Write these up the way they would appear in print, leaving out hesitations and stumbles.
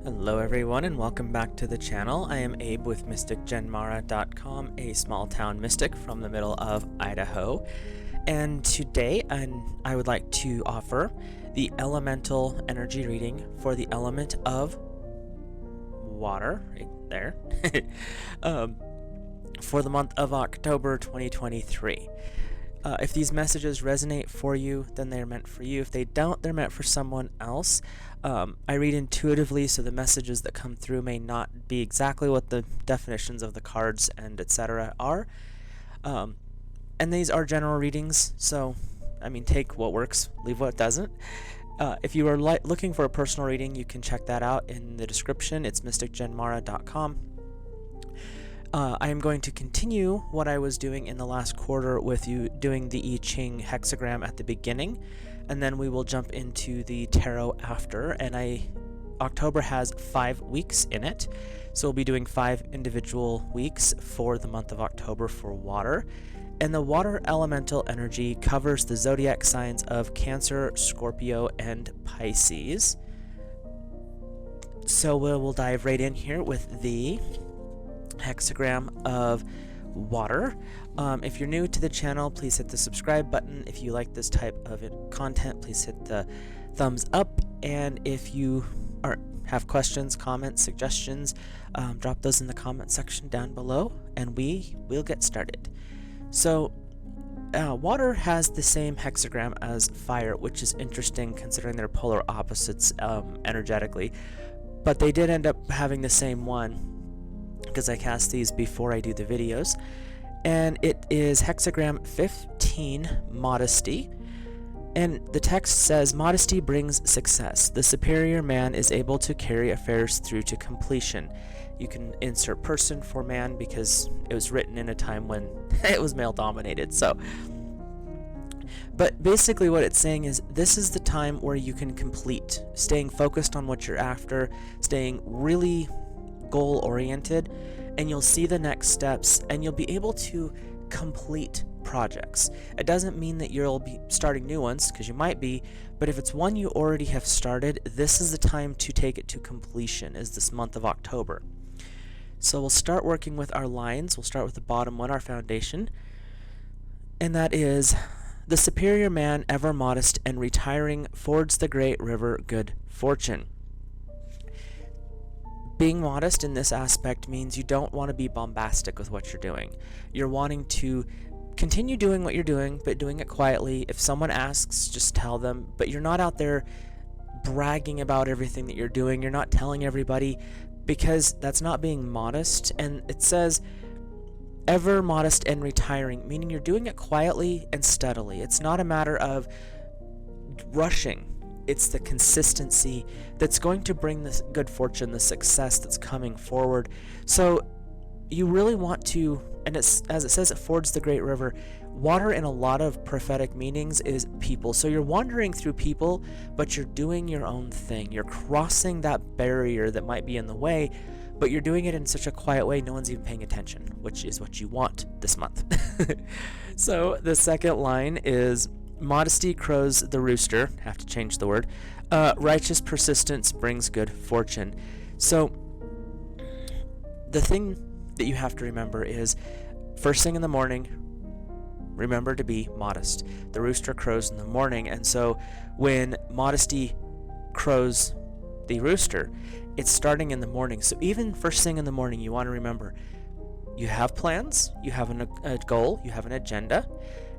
Hello everyone and welcome back to the channel. I am Abe with MysticGenmara.com, a small town mystic from the middle of Idaho. And today I would like to offer the elemental energy reading for the element of water, right there, for the month of October 2023. If these messages resonate for you, then they're meant for you. If they don't, they're meant for someone else. I read intuitively, so the messages that come through may not be exactly what the definitions of the cards and etc. are. And these are general readings, so, I mean, take what works, leave what doesn't. If you are looking for a personal reading, you can check that out in the description. It's mysticgenmara.com. I am going to continue what I was doing in the last quarter with you doing the I-ching hexagram at the beginning, and then we will jump into the tarot after. And October has 5 weeks in it, so we'll be doing 5 individual weeks for the month of October for water. And the water elemental energy covers the zodiac signs of Cancer, Scorpio, and Pisces. So we'll dive right in here with the hexagram of water. If you're new to the channel, please hit the subscribe button. If you like this type of content, please hit the thumbs up. And if you have questions, comments, suggestions, drop those in the comment section down below, and we will get started. So water has the same hexagram as fire, which is interesting considering they're polar opposites energetically, but they did end up having the same one because I cast these before I do the videos. And it is hexagram 15, modesty. And the text says, modesty brings success. The superior man is able to carry affairs through to completion. You can insert person for man because it was written in a time when it was male dominated. But basically what it's saying is this is the time where you can complete, staying focused on what you're after, staying really goal-oriented, and you'll see the next steps and you'll be able to complete projects. It doesn't mean that you'll be starting new ones, because you might be, but if it's one you already have started, this is the time to take it to completion, is this month of October. So we'll start working with our lines. We'll start with the bottom one, our foundation, and that is, the superior man, ever modest and retiring, fords the great river good fortune. Being modest in this aspect means you don't want to be bombastic with what you're doing. You're wanting to continue doing what you're doing, but doing it quietly. If someone asks, just tell them, but you're not out there bragging about everything that you're doing. You're not telling everybody, because that's not being modest. And it says, ever modest and retiring, meaning you're doing it quietly and steadily. It's not a matter of rushing. It's the consistency that's going to bring this good fortune, the success that's coming forward. So you really want to, and as it says, it fords the great river. Water in a lot of prophetic meanings is people. So you're wandering through people, but you're doing your own thing. You're crossing that barrier that might be in the way, but you're doing it in such a quiet way no one's even paying attention, which is what you want this month. So the second line is, modesty crows the rooster, have to change the word, righteous persistence brings good fortune. So the thing that you have to remember is, first thing in the morning, remember to be modest. The rooster crows in the morning, and so when modesty crows the rooster, it's starting in the morning. So even first thing in the morning, you want to remember, you have plans, you have a goal, you have an agenda,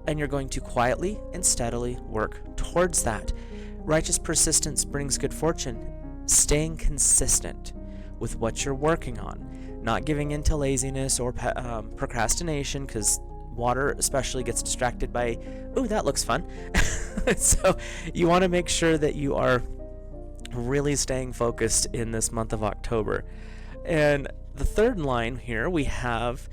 and you're going to quietly and steadily work towards that. Righteous persistence brings good fortune. Staying consistent with what you're working on, not giving in to laziness or procrastination, because water especially gets distracted by, ooh, that looks fun. So you want to make sure that you are really staying focused in this month of October. And the third line here, we have,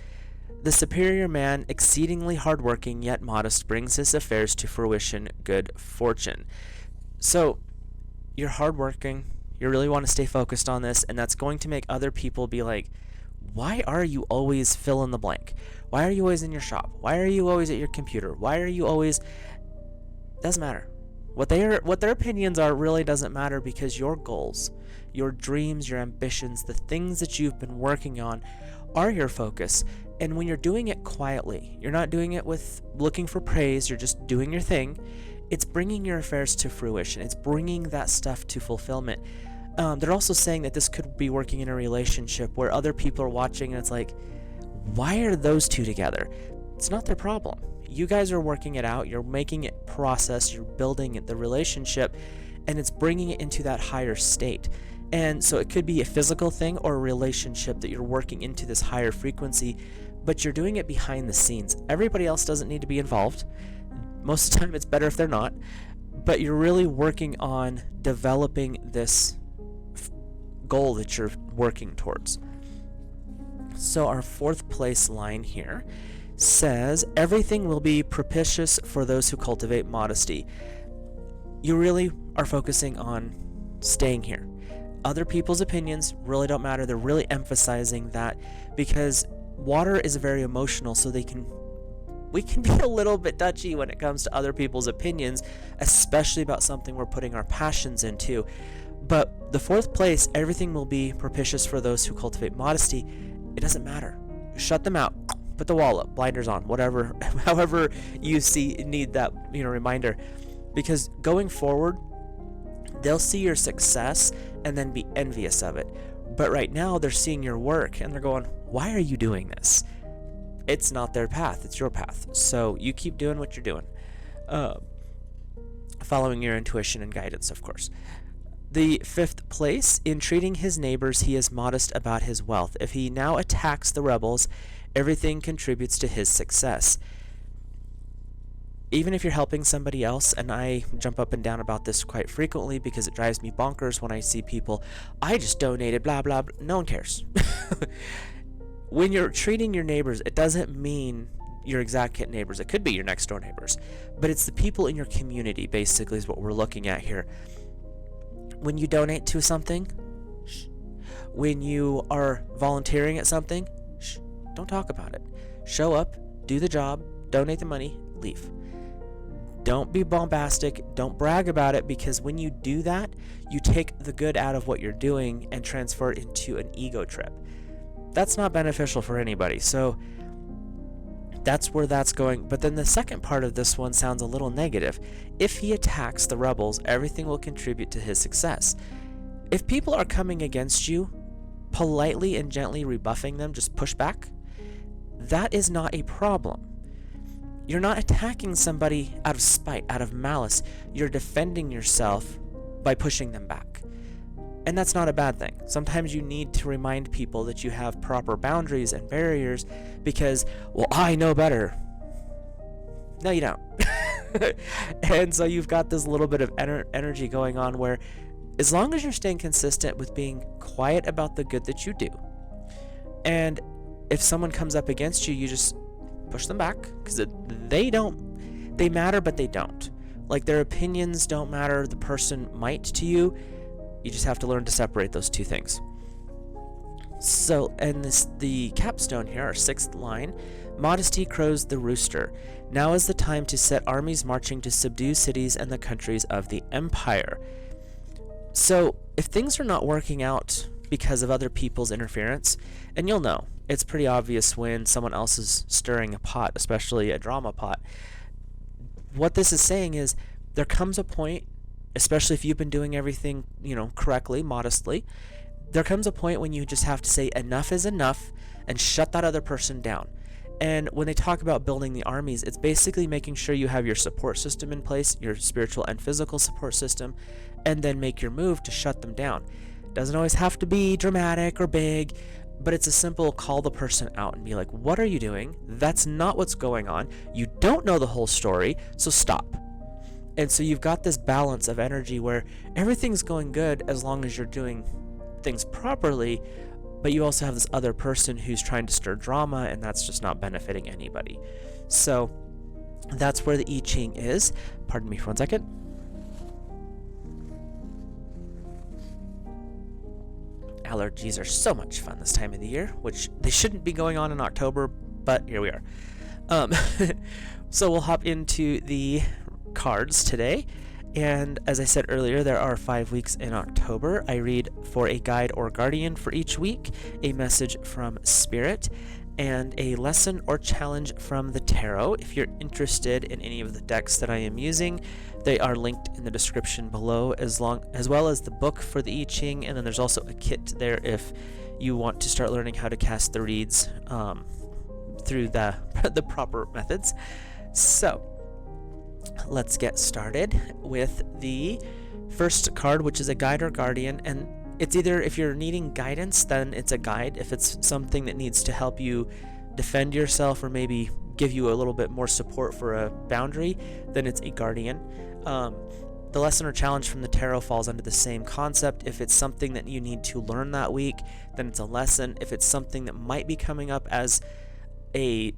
the superior man, exceedingly hardworking yet modest, brings his affairs to fruition, good fortune. So you're hardworking, you really want to stay focused on this, and that's going to make other people be like, why are you always fill in the blank? Why are you always in your shop? Why are you always at your computer? Why are you always... Doesn't matter. What their opinions are really doesn't matter, because your goals, your dreams, your ambitions, the things that you've been working on are your focus. And when you're doing it quietly, you're not doing it with looking for praise, you're just doing your thing, it's bringing your affairs to fruition. It's bringing that stuff to fulfillment. They're also saying that this could be working in a relationship where other people are watching and it's like, why are those two together? It's not their problem. You guys are working it out. You're making it process. You're building the relationship, and it's bringing it into that higher state. And so it could be a physical thing or a relationship that you're working into this higher frequency, but you're doing it behind the scenes. Everybody else doesn't need to be involved. Most of the time it's better if they're not, but you're really working on developing this goal that you're working towards. So our 4th place line here says, everything will be propitious for those who cultivate modesty. You really are focusing on staying here. Other people's opinions really don't matter. They're really emphasizing that, because water is very emotional, so we can be a little bit touchy when it comes to other people's opinions, especially about something we're putting our passions into. But the 4th place, everything will be propitious for those who cultivate modesty. It doesn't matter. Shut them out. Put the wall up, blinders on, whatever, however you need that, reminder. Because going forward, they'll see your success and then be envious of it. But right now, they're seeing your work and they're going, why are you doing this? It's not their path, it's your path. So you keep doing what you're doing. Following your intuition and guidance, of course. The 5th place, in treating his neighbors, he is modest about his wealth. If he now attacks the rebels, everything contributes to his success. Even if you're helping somebody else, and I jump up and down about this quite frequently because it drives me bonkers when I see people, I just donated, blah, blah, blah. No one cares. When you're treating your neighbors, it doesn't mean your exact neighbors. It could be your next door neighbors, but it's the people in your community, basically, is what we're looking at here. When you donate to something, shh. When you are volunteering at something, shh. Don't talk about it. Show up, do the job, donate the money, leave. Don't be bombastic. Don't brag about it, because when you do that, you take the good out of what you're doing and transfer it into an ego trip. That's not beneficial for anybody. So that's where that's going. But then the second part of this one sounds a little negative. If he attacks the rebels, everything will contribute to his success. If people are coming against you, politely and gently rebuffing them, just push back, that is not a problem. You're not attacking somebody out of spite, out of malice. You're defending yourself by pushing them back. And that's not a bad thing. Sometimes you need to remind people that you have proper boundaries and barriers because, well, I know better. No, you don't. And so you've got this little bit of energy going on where, as long as you're staying consistent with being quiet about the good that you do, and if someone comes up against you, you just push them back, because they matter, but they don't. Like, their opinions don't matter. The person might to you. You just have to learn to separate those two things. So, and the capstone here, our 6th line, modesty crows the rooster. Now is the time to set armies marching to subdue cities and the countries of the empire. So, if things are not working out because of other people's interference, and you'll know, it's pretty obvious when someone else is stirring a pot, especially a drama pot. What this is saying is, there comes a point, especially if you've been doing everything, correctly, modestly, there comes a point when you just have to say enough is enough and shut that other person down. And when they talk about building the armies, it's basically making sure you have your support system in place, your spiritual and physical support system, and then make your move to shut them down. Doesn't always have to be dramatic or big, but it's a simple call the person out and be like, what are you doing? That's not what's going on. You don't know the whole story, so stop. And so you've got this balance of energy where everything's going good as long as you're doing things properly, but you also have this other person who's trying to stir drama, and that's just not benefiting anybody. So that's where the I-ching is. Pardon me for 1 second. Allergies are so much fun this time of the year, which they shouldn't be going on in October, but here we are. So we'll hop into the cards today, And as I said earlier, there are 5 weeks in October. I read for a guide or guardian for each week, a message from Spirit, and a lesson or challenge from the tarot. If you're interested in any of the decks that I am using, they are linked in the description below, as well as the book for the I-ching, and then there's also a kit there if you want to start learning how to cast the reads through the proper methods. So let's get started with the first card, which is a guide or guardian. And it's either, if you're needing guidance, then it's a guide. If it's something that needs to help you defend yourself or maybe give you a little bit more support for a boundary, then it's a guardian. The lesson or challenge from the tarot falls under the same concept. If it's something that you need to learn that week, then it's a lesson. If it's something that might be coming up as a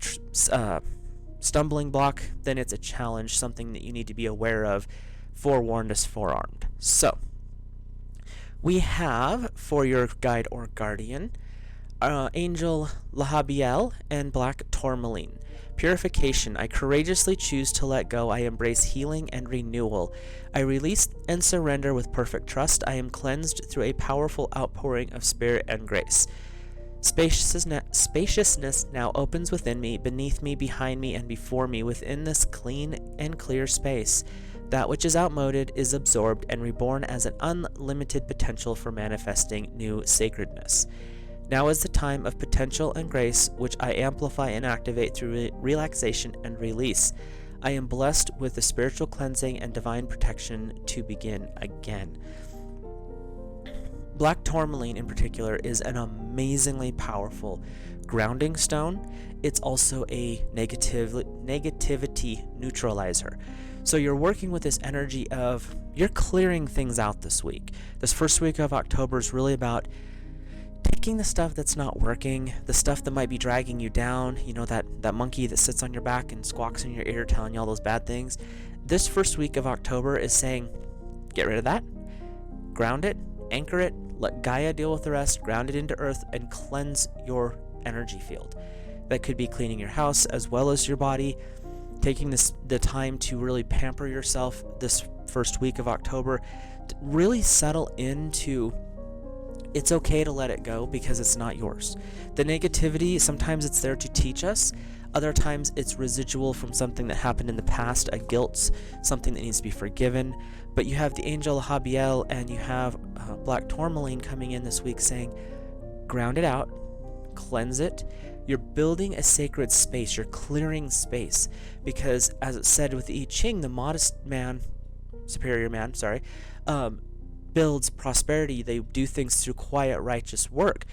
stumbling block, then it's a challenge, something that you need to be aware of. Forewarned is forearmed. So we have, for your guide or guardian, Angel Lahabiel and Black Tourmaline. Purification. I courageously choose to let go. I embrace healing and renewal. I release and surrender with perfect trust. I am cleansed through a powerful outpouring of spirit and grace. Spaciousness now opens within me, beneath me, behind me, and before me. Within this clean and clear space, that which is outmoded is absorbed and reborn as an unlimited potential for manifesting new sacredness. Now is the time of potential and grace, which I amplify and activate through relaxation and release. I am blessed with the spiritual cleansing and divine protection to begin again. Black Tourmaline in particular is an amazingly powerful grounding stone. It's also a negativity neutralizer. So you're working with this energy of, you're clearing things out this week. This first week of October is really about taking the stuff that's not working, the stuff that might be dragging you down, that monkey that sits on your back and squawks in your ear telling you all those bad things. This first week of October is saying, get rid of that, ground it, anchor it, let Gaia deal with the rest, ground it into earth, and cleanse your energy field. That could be cleaning your house as well as your body, taking the time to really pamper yourself this first week of October, to really settle into, it's okay to let it go because it's not yours. The negativity, sometimes it's there to teach us. Other times it's residual from something that happened in the past, a guilt, something that needs to be forgiven. But you have the Angel Habiel and you have Black Tourmaline coming in this week saying, ground it out, cleanse it. You're building a sacred space, you're clearing space. Because as it said with the I-ching, the modest man, superior man, builds prosperity. They do things through quiet, righteous work.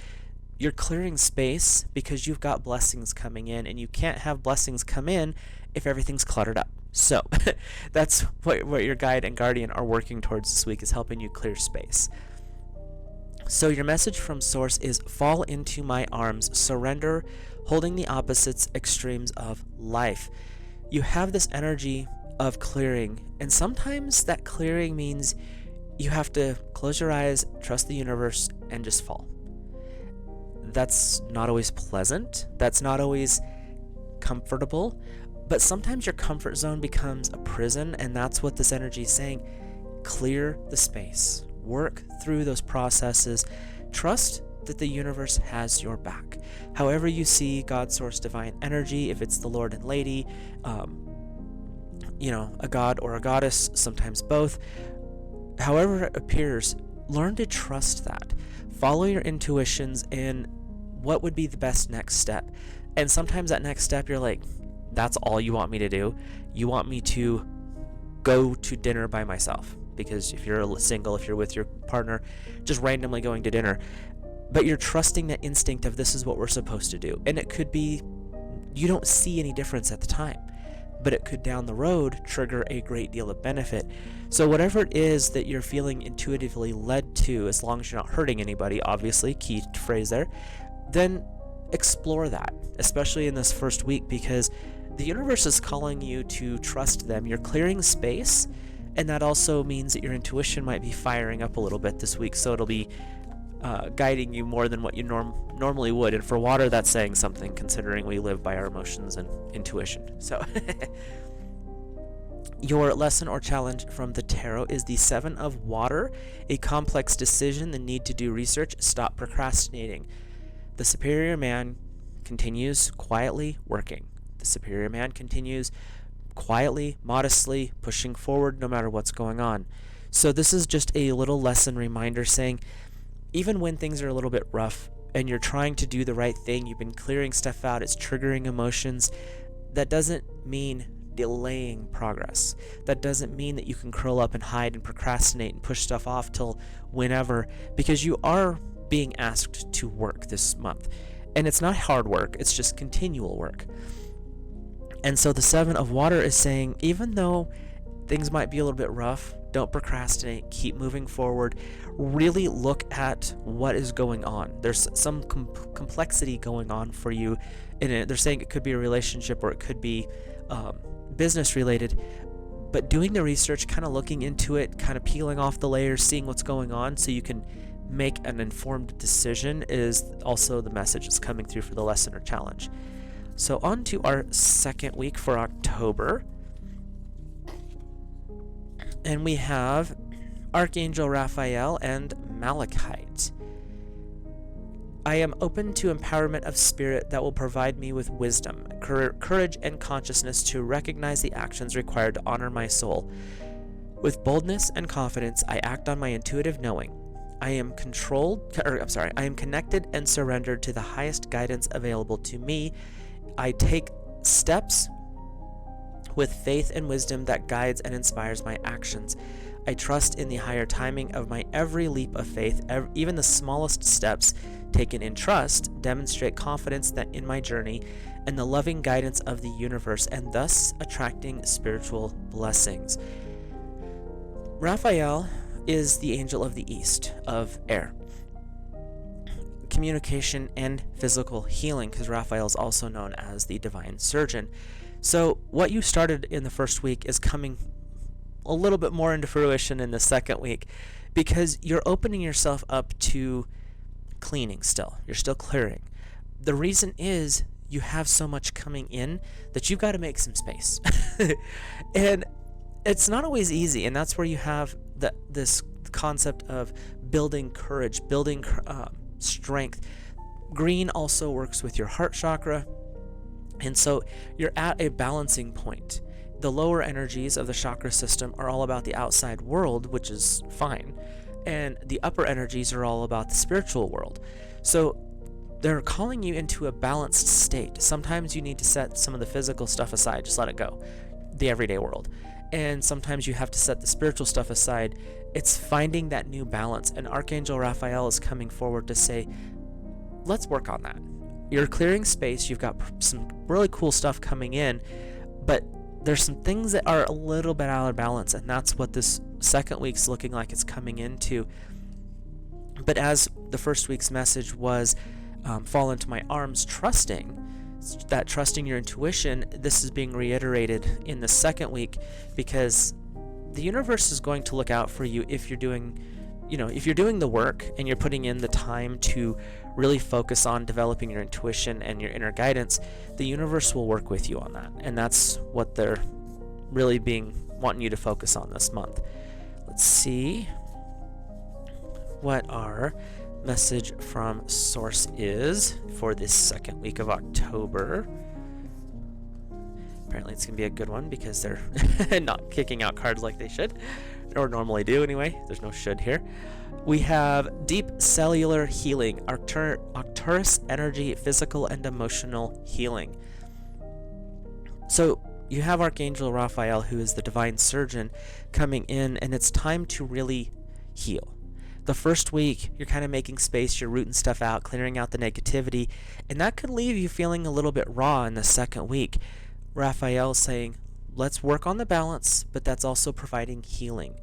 You're clearing space because you've got blessings coming in, and you can't have blessings come in if everything's cluttered up. So that's what your guide and guardian are working towards this week, is helping you clear space. So your message from Source is, fall into my arms, surrender, holding the opposites extremes of life. You have this energy of clearing, and sometimes that clearing means you have to close your eyes, trust the universe, and just fall. That's not always pleasant. That's not always comfortable. But sometimes your comfort zone becomes a prison, and that's what this energy is saying. Clear the space. Work through those processes. Trust that the universe has your back. However you see God, Source, Divine Energy, if it's the Lord and Lady, a god or a goddess, sometimes both. However it appears, learn to trust that. Follow your intuitions in what would be the best next step. And sometimes that next step, you're like, that's all you want me to do? You want me to go to dinner by myself? Because if you're single, if you're with your partner, just randomly going to dinner. But you're trusting that instinct of, this is what we're supposed to do. And it could be you don't see any difference at the time, but it could down the road trigger a great deal of benefit. So whatever it is that you're feeling intuitively led to, as long as you're not hurting anybody, obviously, key phrase there, then explore that, especially in this first week, because the universe is calling you to trust them. You're clearing space, and that also means that your intuition might be firing up a little bit this week, so it'll be guiding you more than what you normally would. And for water, that's saying something, considering we live by our emotions and intuition. So Your lesson or challenge from the tarot is the Seven of Water, a complex decision, the need to do research, stop procrastinating. The superior man continues quietly working. The superior man continues quietly, modestly pushing forward no matter what's going on. So this is just a little lesson reminder saying, even when things are a little bit rough and you're trying to do the right thing, you've been clearing stuff out, it's triggering emotions, that doesn't mean delaying progress. That doesn't mean that you can curl up and hide and procrastinate and push stuff off till whenever, because you are being asked to work this month. And it's not hard work, it's just continual work. And so the Seven of Water is saying, even though things might be a little bit rough, don't procrastinate, keep moving forward, really look at what is going on. There's some complexity going on for you in it. They're saying it could be a relationship or it could be business related, but doing the research, kind of looking into it, kind of peeling off the layers, seeing what's going on so you can make an informed decision is also the message that's coming through for the lesson or challenge. So on to our second week for October. And we have Archangel Raphael and Malachite. I am open to empowerment of spirit that will provide me with wisdom, courage, and consciousness to recognize the actions required to honor my soul. With boldness and confidence, I act on my intuitive knowing. I am connected and surrendered to the highest guidance available to me. I take steps with faith and wisdom that guides and inspires my actions. I trust in the higher timing of my every leap of faith. Even the smallest steps taken in trust demonstrate confidence that in my journey and the loving guidance of the universe, and thus attracting spiritual blessings. Raphael is the angel of the east, of air, communication, and physical healing, because Raphael is also known as the divine surgeon. So what you started in the first week is coming a little bit more into fruition in the second week, because you're opening yourself up to cleaning still. You're still clearing. The reason is you have so much coming in that you've got to make some space. And it's not always easy, and that's where you have this concept of building courage, building strength. Green also works with your heart chakra, and so you're at a balancing point. The lower energies of the chakra system are all about the outside world, which is fine, and the upper energies are all about the spiritual world. So they're calling you into a balanced state. Sometimes you need to set some of the physical stuff aside, just let it go, the everyday world. And sometimes you have to set the spiritual stuff aside. It's finding that new balance, and Archangel Raphael is coming forward to say, let's work on that. You're clearing space, you've got some really cool stuff coming in, but there's some things that are a little bit out of balance, and that's what this second week's looking like it's coming into. But as the first week's message was, fall into my arms, trusting your intuition, this is being reiterated in the second week, because the universe is going to look out for you if you're doing the work and you're putting in the time to really focus on developing your intuition and your inner guidance. The universe will work with you on that, and that's what they're really wanting you to focus on this month. Let's see what our message from Source is for this second week of October. Apparently it's gonna be a good one, because they're not kicking out cards like they should, or normally do anyway. There's no should here. We have deep cellular healing, Arcturus energy, physical and emotional healing. So you have Archangel Raphael, who is the divine surgeon, coming in, and it's time to really heal. The first week, you're kind of making space, you're rooting stuff out, clearing out the negativity, and that could leave you feeling a little bit raw in the second week. Raphael saying, let's work on the balance, but that's also providing healing.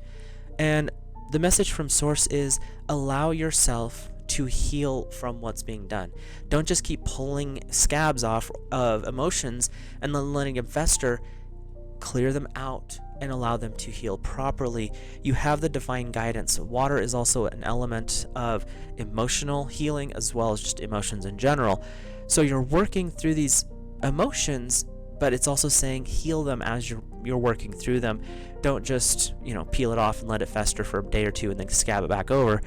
And the message from Source is, allow yourself to heal from what's being done. Don't just keep pulling scabs off of emotions and then letting them fester. Clear them out and allow them to heal properly. You have the divine guidance. Water is also an element of emotional healing, as well as just emotions in general. So you're working through these emotions, but it's also saying heal them as you're working through them. Don't just, peel it off and let it fester for a day or two and then scab it back over.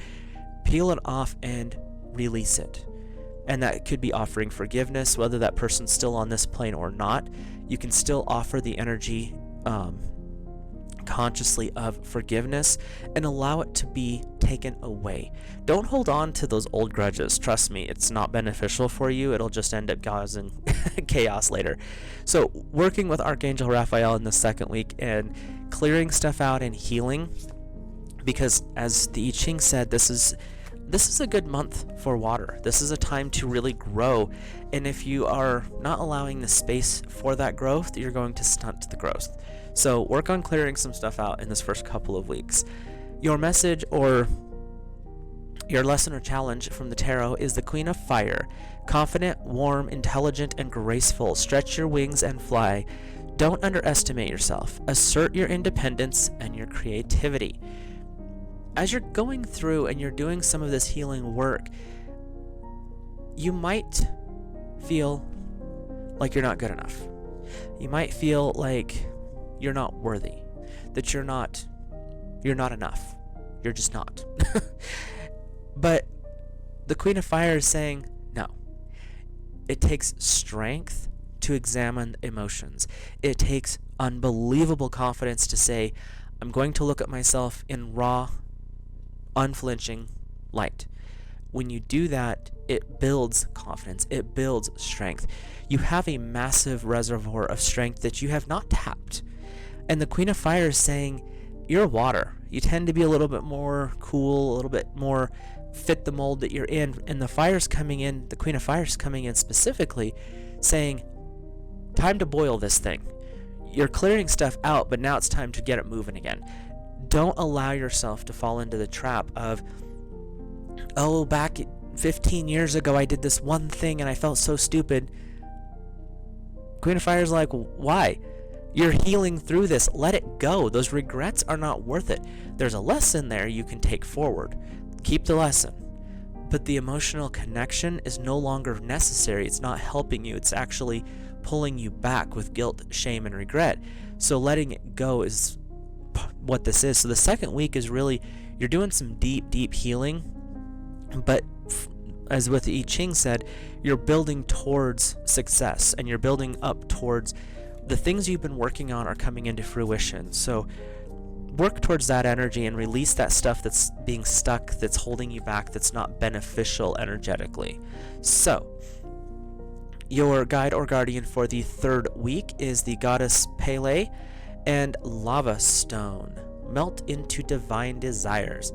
Peel it off and release it. And that could be offering forgiveness, whether that person's still on this plane or not. You can still offer the energy consciously of forgiveness and allow it to be taken away. Don't hold on to those old grudges. Trust me, it's not beneficial for you. It'll just end up causing chaos later. So working with Archangel Raphael in the second week and clearing stuff out and healing, because as the I-ching said, this is a good month for water. This is a time to really grow. And if you are not allowing the space for that growth, you're going to stunt the growth. So work on clearing some stuff out in this first couple of weeks. Your message or your lesson or challenge from the tarot is the Queen of Fire. Confident, warm, intelligent, and graceful. Stretch your wings and fly. Don't underestimate yourself. Assert your independence and your creativity. As you're going through and you're doing some of this healing work, you might feel like you're not good enough. You might feel like you're not worthy, that you're not enough. You're just not. But the Queen of Fire is saying, no. It takes strength to examine emotions. It takes unbelievable confidence to say, I'm going to look at myself in raw, unflinching light. When you do that, it builds confidence. It builds strength. You have a massive reservoir of strength that you have not tapped. And the Queen of Fire is saying, you're water. You tend to be a little bit more cool, a little bit more fit the mold that you're in. And the fire's coming in, the Queen of Fire is coming in specifically saying, time to boil this thing. You're clearing stuff out, but now it's time to get it moving again. Don't allow yourself to fall into the trap of, oh, back 15 years ago I did this one thing and I felt so stupid. Queen of Fire is like, why? You're healing through this. Let it go. Those regrets are not worth it. There's a lesson there you can take forward. Keep the lesson. But the emotional connection is no longer necessary. It's not helping you. It's actually pulling you back with guilt, shame, and regret. So letting it go is what this is. So the second week is really, you're doing some deep, deep healing. But as what the I-ching said, you're building towards success and you're building up towards the things you've been working on are coming into fruition. So work towards that energy and release that stuff that's being stuck, that's holding you back, that's not beneficial energetically. So your guide or guardian for the third week is the goddess Pele and Lava Stone. Melt into divine desires.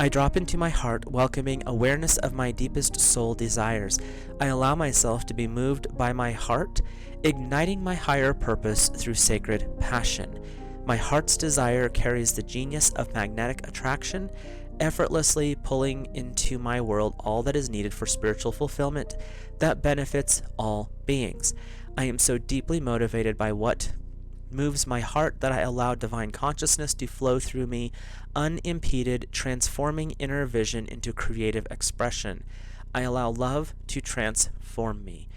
I drop into my heart, welcoming awareness of my deepest soul desires. I allow myself to be moved by my heart, igniting my higher purpose through sacred passion. My heart's desire carries the genius of magnetic attraction, effortlessly pulling into my world all that is needed for spiritual fulfillment that benefits all beings. I am so deeply motivated by what moves my heart that I allow divine consciousness to flow through me unimpeded, transforming inner vision into creative expression. I allow love to transform me.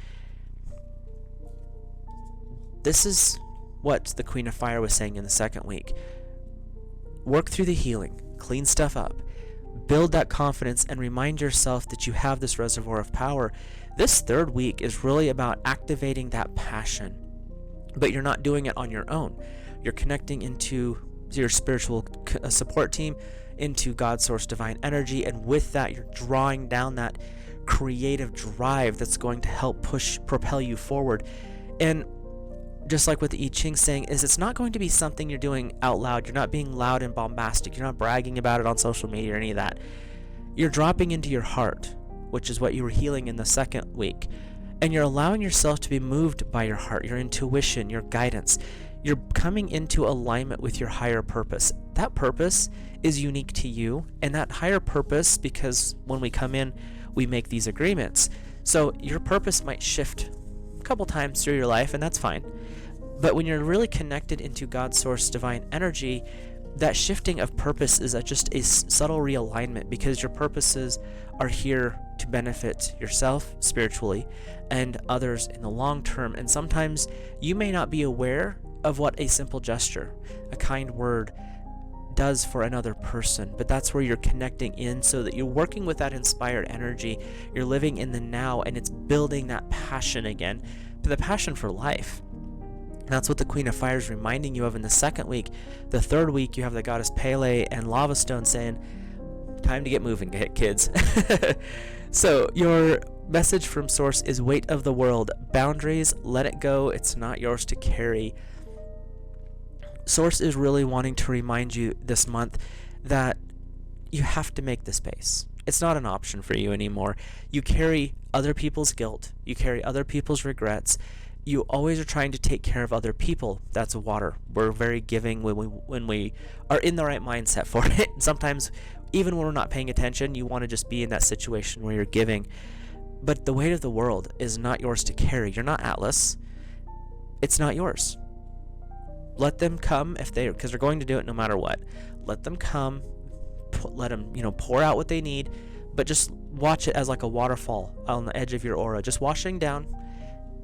This is what the Queen of Fire was saying in the second week. Work through the healing, clean stuff up, build that confidence, and remind yourself that you have this reservoir of power. This third week is really about activating that passion. But you're not doing it on your own. You're connecting into your spiritual support team, into God's source divine energy, and with that you're drawing down that creative drive that's going to help propel you forward. And just like what the I-ching saying is, it's not going to be something you're doing out loud. You're not being loud and bombastic. You're not bragging about it on social media or any of that. You're dropping into your heart, which is what you were healing in the second week. And you're allowing yourself to be moved by your heart, your intuition, your guidance. You're coming into alignment with your higher purpose. That purpose is unique to you, and that higher purpose, because when we come in, we make these agreements. So your purpose might shift a couple times through your life, and that's fine. But when you're really connected into God's source divine energy, that shifting of purpose is just a subtle realignment, because your purposes are here to benefit yourself spiritually and others in the long term. And sometimes you may not be aware of what a simple gesture, a kind word, does for another person, but that's where you're connecting in, so that you're working with that inspired energy. You're living in the now, and it's building that passion again, the passion for life. That's what the Queen of Fire is reminding you of in the second week. The third week, you have the goddess Pele and Lava Stone saying, time to get moving, kids. So your message from Source is weight of the world, boundaries, let it go. It's not yours to carry. Source is really wanting to remind you this month that you have to make the space. It's not an option for you anymore. You carry other people's guilt. You carry other people's regrets. You always are trying to take care of other people. That's water. We're very giving when we are in the right mindset for it. Sometimes, even when we're not paying attention, you want to just be in that situation where you're giving. But the weight of the world is not yours to carry. You're not Atlas. It's not yours. Let them come because they're going to do it no matter what. Let them come. Let them, pour out what they need. But just watch it as like a waterfall on the edge of your aura, just washing down.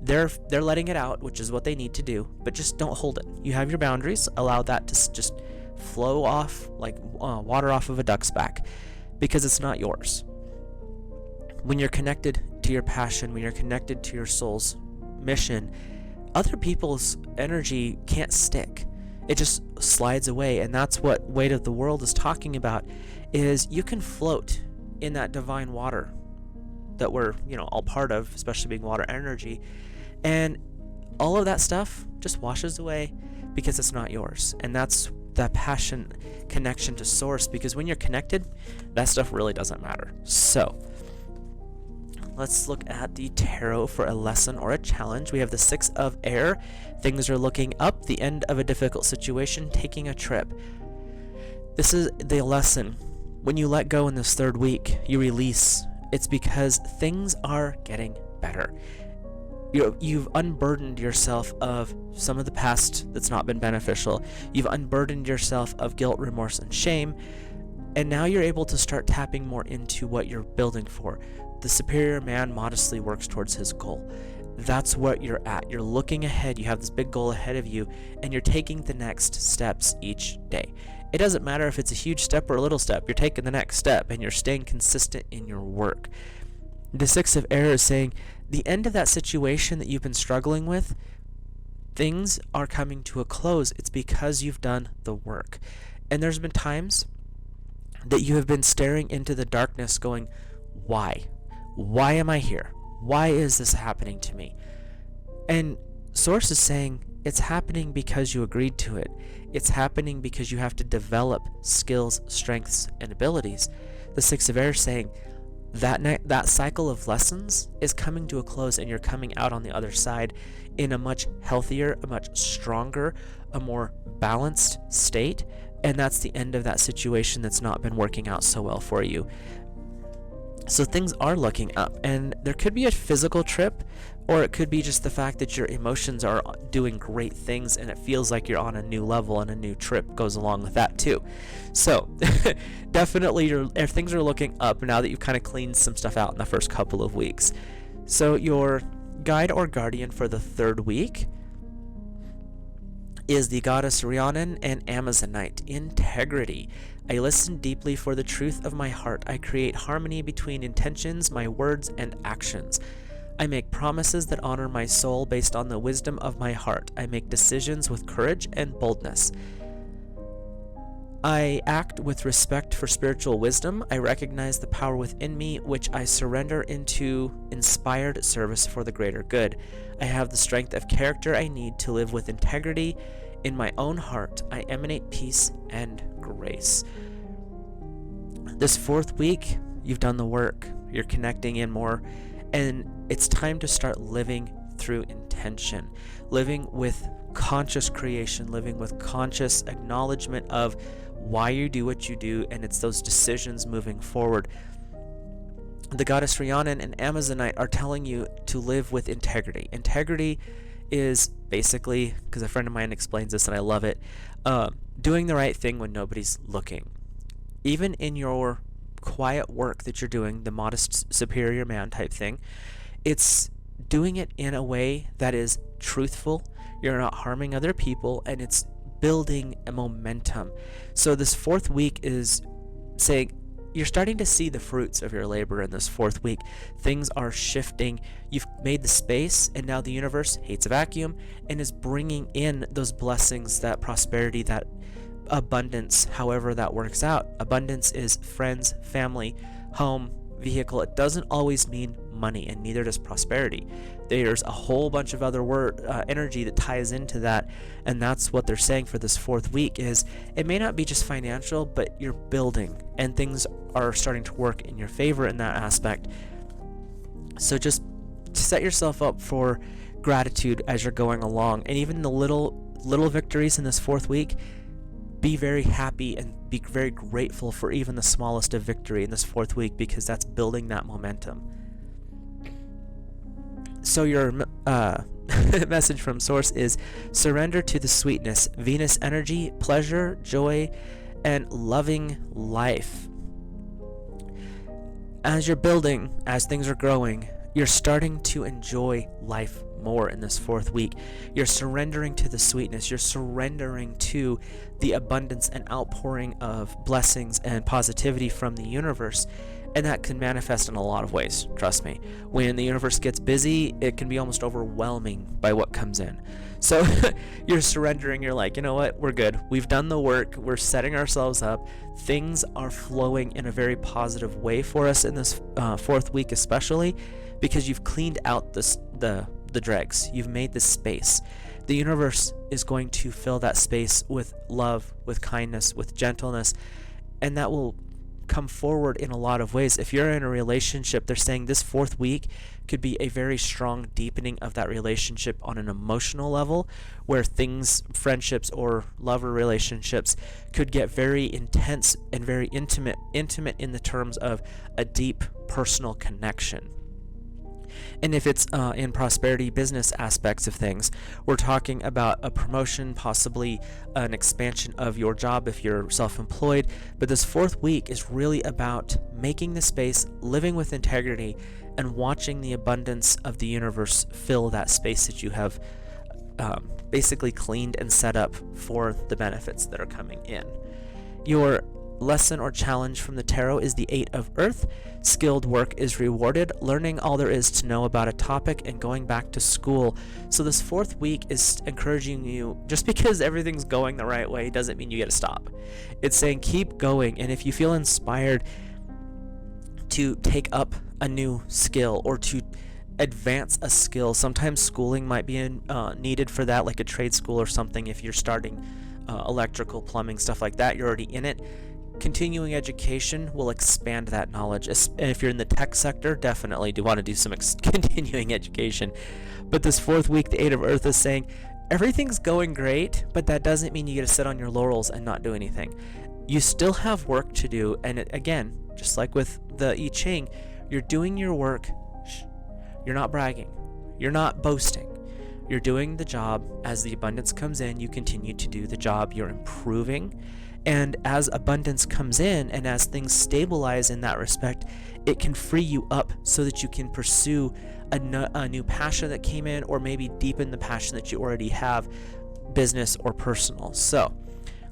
They're letting it out, which is what they need to do, but just don't hold it. You have your boundaries. Allow that to just flow off like water off of a duck's back, because it's not yours. When you're connected to your passion, when you're connected to your soul's mission, other people's energy can't stick. It just slides away, and that's what Weight of the World is talking about, is you can float in that divine water that we're, all part of, especially being water energy, and all of that stuff just washes away because it's not yours. And that's that passion connection to Source, because when you're connected, that stuff really doesn't matter. So let's look at the tarot for a lesson or a challenge. We have the Six of Air. Things are looking up, the end of a difficult situation, taking a trip. This is the lesson. When you let go in this third week, you release. It's because things are getting better. You've unburdened yourself of some of the past that's not been beneficial. You've unburdened yourself of guilt, remorse, and shame. And now you're able to start tapping more into what you're building for. The superior man modestly works towards his goal. That's what you're at. You're looking ahead. You have this big goal ahead of you, and you're taking the next steps each day. It doesn't matter if it's a huge step or a little step. You're taking the next step, and you're staying consistent in your work. The Six of Air is saying the end of that situation that you've been struggling with, things are coming to a close. It's because you've done the work. And there's been times that you have been staring into the darkness going, why? Why am I here? Why is this happening to me? And Source is saying it's happening because you agreed to it. It's happening because you have to develop skills, strengths, and abilities. The Six of Air is saying that cycle of lessons is coming to a close, and you're coming out on the other side in a much healthier, a much stronger, a more balanced state. And that's the end of that situation that's not been working out so well for you. So things are looking up, and there could be a physical trip, or it could be just the fact that your emotions are doing great things and it feels like you're on a new level, and a new trip goes along with that too. So definitely if things are looking up now that you've kind of cleaned some stuff out in the first couple of weeks. So your guide or guardian for the third week is the goddess Rhiannon and Amazonite. Integrity. I listen deeply for the truth of my heart. I create harmony between intentions, my words, and actions. I make promises that honor my soul based on the wisdom of my heart. I make decisions with courage and boldness. I act with respect for spiritual wisdom. I recognize the power within me, which I surrender into inspired service for the greater good. I have the strength of character I need to live with integrity. In my own heart, I emanate peace and grace. This fourth week, you've done the work. You're connecting in more, and it's time to start living through intention, living with conscious creation, living with conscious acknowledgement of why you do what you do, and it's those decisions moving forward. The goddess Rhiannon and Amazonite are telling you to live with integrity. Integrity is basically, because a friend of mine explains this and I love it, doing the right thing when nobody's looking. Even in your quiet work that you're doing, the modest superior man type thing, it's doing it in a way that is truthful. You're not harming other people, and it's building a momentum. So this fourth week is saying you're starting to see the fruits of your labor in this fourth week. Things are shifting. You've made the space, and now the universe hates a vacuum and is bringing in those blessings, that prosperity, that abundance, however that works out. Abundance is friends, family, home, vehicle. It doesn't always mean money, and neither does prosperity. There's a whole bunch of other energy that ties into that, and that's what they're saying for this fourth week. Is it may not be just financial, but you're building, and things are starting to work in your favor in that aspect. So just set yourself up for gratitude as you're going along, and even the little victories in this fourth week. Be very happy and be very grateful for even the smallest of victory in this fourth week, because that's building that momentum. So your message from Source is surrender to the sweetness, Venus energy, pleasure, joy, and loving life. As you're building, as things are growing, you're starting to enjoy life more in this fourth week. You're surrendering to the sweetness. You're surrendering to the abundance and outpouring of blessings and positivity from the universe. And that can manifest in a lot of ways, trust me. When the universe gets busy, it can be almost overwhelming by what comes in. So you're surrendering, you're like, you know what, we're good. We've done the work, we're setting ourselves up. Things are flowing in a very positive way for us in this fourth week especially, because you've cleaned out the dregs. You've made this space. The universe is going to fill that space with love, with kindness, with gentleness, and that will come forward in a lot of ways. If you're in a relationship, they're saying this fourth week could be a very strong deepening of that relationship on an emotional level, where things, friendships or lover relationships, could get very intense and very intimate in the terms of a deep personal connection. And if it's in prosperity business aspects of things, we're talking about a promotion, possibly an expansion of your job if you're self-employed. But this fourth week is really about making the space, living with integrity, and watching the abundance of the universe fill that space that you have basically cleaned and set up for the benefits that are coming in. Your lesson or challenge from the tarot is the Eight of Earth. Skilled work is rewarded, learning all there is to know about a topic and going back to school. So this fourth week is encouraging you, just because everything's going the right way doesn't mean you get to stop. It's saying keep going, and if you feel inspired to take up a new skill or to advance a skill, sometimes schooling might be needed for that, like a trade school or something. If you're starting electrical, plumbing, stuff like that, you're already in it. Continuing education will expand that knowledge. And if you're in the tech sector, definitely do want to do some continuing education. But this fourth week, the Eight of Earth is saying everything's going great, but that doesn't mean you get to sit on your laurels and not do anything. You still have work to do, and again, just like with the I-ching, you're doing your work. You're not bragging. You're not boasting. You're doing the job. As the abundance comes in, you continue to do the job. You're improving. And as abundance comes in and as things stabilize in that respect, it can free you up so that you can pursue a new passion that came in, or maybe deepen the passion that you already have, business or personal. So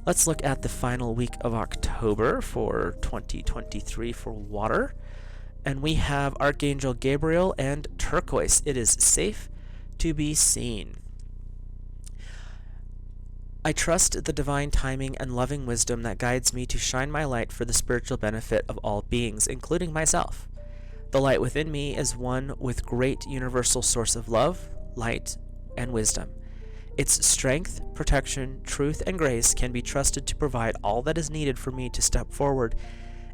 let's look at the final week of October for 2023 for water. And we have Archangel Gabriel and turquoise. It is safe to be seen. I trust the divine timing and loving wisdom that guides me to shine my light for the spiritual benefit of all beings, including myself. The light within me is one with great universal source of love, light, and wisdom. Its strength, protection, truth, and grace can be trusted to provide all that is needed for me to step forward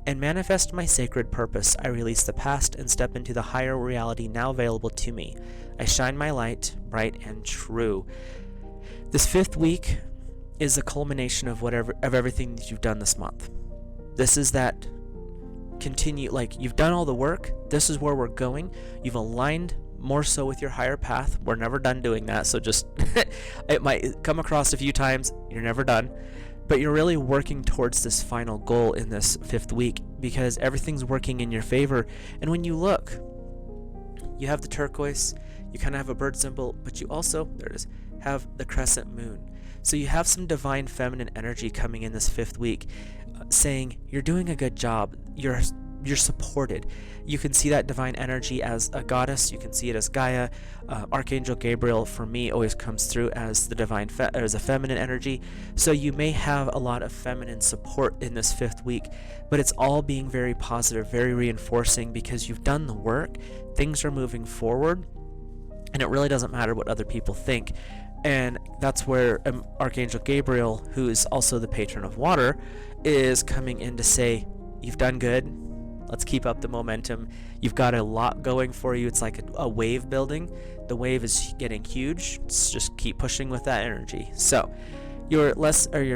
and manifest my sacred purpose. I release the past and step into the higher reality now available to me. I shine my light, bright and true. This fifth week is the culmination of everything that you've done this month. This is that continue, like, you've done all the work. This is where we're going. You've aligned more so with your higher path. We're never done doing that, so just it might come across a few times. You're never done, but you're really working towards this final goal in this 5th week because everything's working in your favor. And when you look, you have the turquoise, you kind of have a bird symbol, but you also, there it is, have the crescent moon. So you have some divine feminine energy coming in this 5th week, saying you're doing a good job, you're supported. You can see that divine energy as a goddess, you can see it as Gaia. Archangel Gabriel for me always comes through as the divine as a feminine energy. So you may have a lot of feminine support in this 5th week, but it's all being very positive, very reinforcing, because you've done the work, things are moving forward, and it really doesn't matter what other people think. And that's where Archangel Gabriel, who is also the patron of water, is coming in to say, you've done good, let's keep up the momentum. You've got a lot going for you. It's like a wave building. The wave is getting huge. Just keep pushing with that energy. So your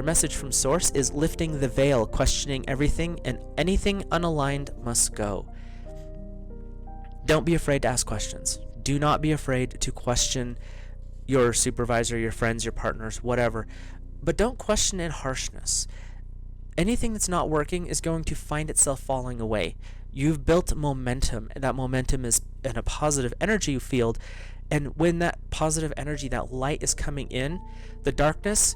message from Source is lifting the veil, questioning everything, and anything unaligned must go. Don't be afraid to ask questions. Do not be afraid to question your supervisor, your friends, your partners, whatever. But don't question in harshness. Anything that's not working is going to find itself falling away. You've built momentum, and that momentum is in a positive energy field. And when that positive energy, that light is coming in, the darkness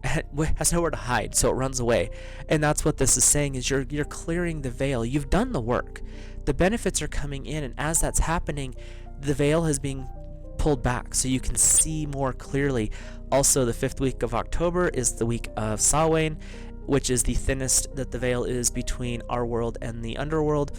has nowhere to hide, so it runs away. And that's what this is saying, is you're clearing the veil. You've done the work. The benefits are coming in, and as that's happening, the veil is being pulled back so you can see more clearly. Also, the 5th week of October is the week of Samhain, which is the thinnest that the veil is between our world and the underworld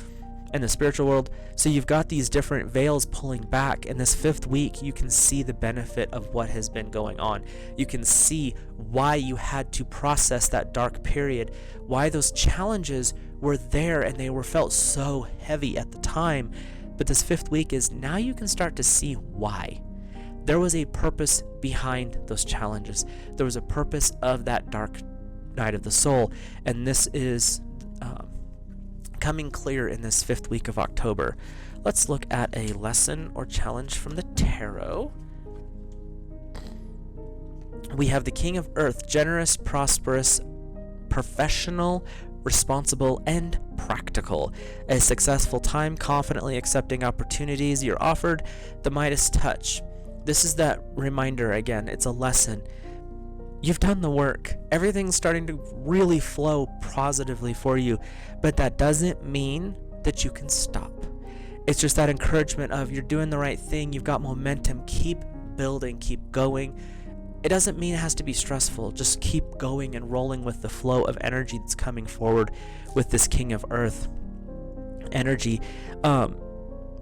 and the spiritual world. So you've got these different veils pulling back. In this 5th week, you can see the benefit of what has been going on. You can see why you had to process that dark period, why those challenges were there and they were felt so heavy at the time. But this 5th week is now you can start to see why. There was a purpose behind those challenges. There was a purpose of that dark night of the soul, and this is coming clear in this 5th week of October. Let's look at a lesson or challenge from the tarot. We have the King of Earth, generous, prosperous, professional, responsible, and practical. A successful time, confidently accepting opportunities you're offered. The Midas touch. This is that reminder again, it's a lesson. You've done the work. Everything's starting to really flow positively for you, but that doesn't mean that you can stop. It's just that encouragement of you're doing the right thing, you've got momentum, keep building, keep going. It doesn't mean it has to be stressful. Just keep going and rolling with the flow of energy that's coming forward with this King of Earth energy.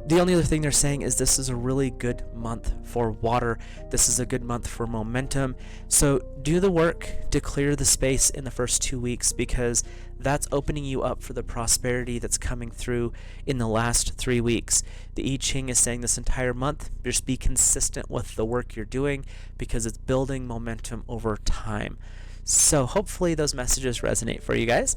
The only other thing they're saying is this is a really good month for water. This is a good month for momentum. So do the work to clear the space in the first 2 weeks, because that's opening you up for the prosperity that's coming through in the last 3 weeks. The I-ching is saying this entire month, just be consistent with the work you're doing, because it's building momentum over time. So hopefully those messages resonate for you guys.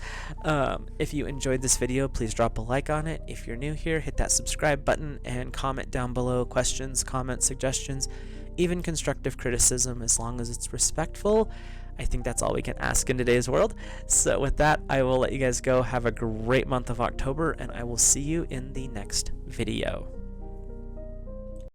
If you enjoyed this video, please drop a like on it. If you're new here, hit that subscribe button and comment down below questions, comments, suggestions, even constructive criticism, as long as it's respectful. I think that's all we can ask in today's world. So with that, I will let you guys go. Have a great month of October, and I will see you in the next video.